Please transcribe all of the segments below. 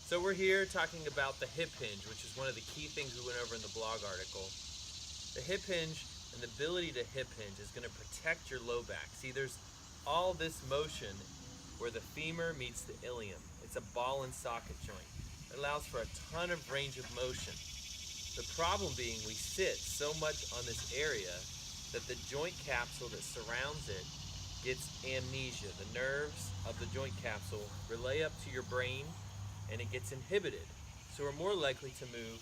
So we're here talking about the hip hinge, which is one of the key things we went over in the blog article. The hip hinge and the ability to hip hinge is going to protect your low back. See, there's all this motion where the femur meets the ilium. It's a ball and socket joint. It allows for a ton of range of motion. The problem being we sit so much on this area that the joint capsule that surrounds it gets amnesia. The nerves of the joint capsule relay up to your brain and it gets inhibited. So we're more likely to move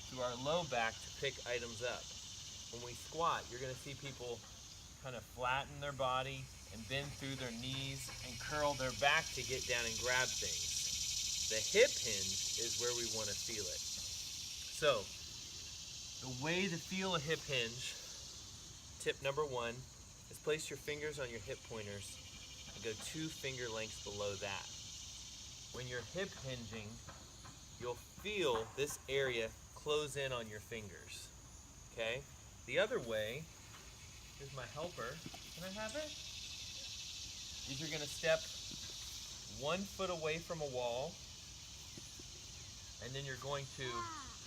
through our low back to pick items up. When we squat, you're going to see people kind of flatten their body and bend through their knees and curl their back to get down and grab things. The hip hinge is where we want to feel it. So, the way to feel a hip hinge, tip number one, is place your fingers on your hip pointers and go 2 finger lengths below that. When you're hip hinging, you'll feel this area close in on your fingers. Okay? The other way, here's my helper. Can I have it? Is you're going to step 1 foot away from a wall, and then you're going to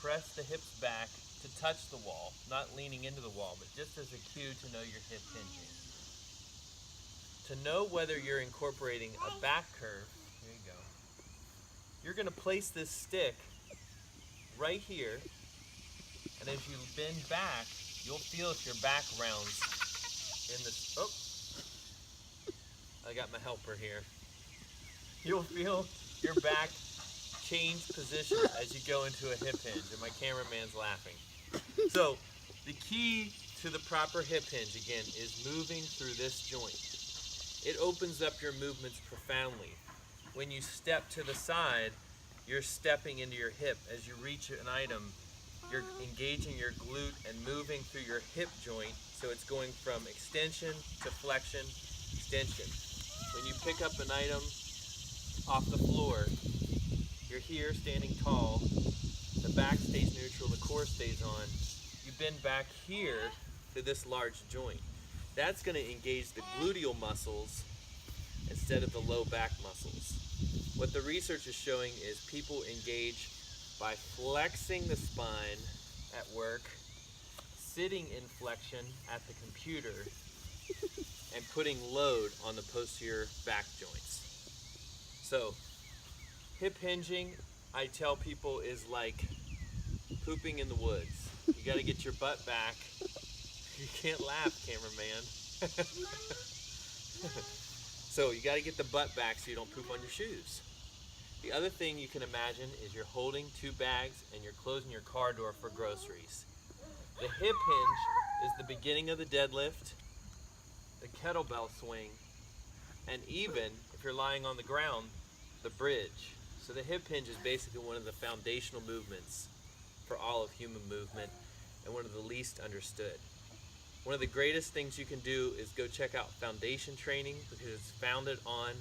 press the hips back to touch the wall, not leaning into the wall, but just as a cue to know you're hip hinging. To know whether you're incorporating a back curve, here you go. You're going to place this stick right here, and as you bend back, you'll feel if your back rounds in this. Oh, I got my helper here. You'll feel your back change position as you go into a hip hinge, and my cameraman's laughing. So, the key to the proper hip hinge, again, is moving through this joint. It opens up your movements profoundly. When you step to the side, you're stepping into your hip. As you reach an item, you're engaging your glute and moving through your hip joint, so it's going from extension to flexion, extension. When you pick up an item off the floor, you're here standing tall, the back stays neutral, the core stays on. You bend back here to this large joint. That's going to engage the gluteal muscles instead of the low back muscles. What the research is showing is people engage by flexing the spine at work, sitting in flexion at the computer, and putting load on the posterior back joints. So, hip hinging, I tell people, is like pooping in the woods. You got to get your butt back. You can't laugh, cameraman. So you got to get the butt back so you don't poop on your shoes. The other thing you can imagine is you're holding 2 bags and you're closing your car door for groceries. The hip hinge is the beginning of the deadlift, the kettlebell swing, and even, if you're lying on the ground, the bridge. So the hip hinge is basically one of the foundational movements for all of human movement and one of the least understood. One of the greatest things you can do is go check out foundation training, because it's founded on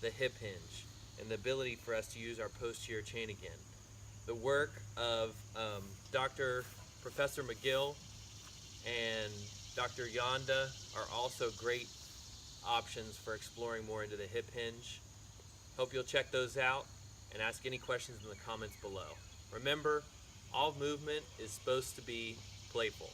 the hip hinge and the ability for us to use our posterior chain again. The work of Professor McGill and Dr. Yonda are also great options for exploring more into the hip hinge. Hope you'll check those out and ask any questions in the comments below. Remember, all movement is supposed to be playful.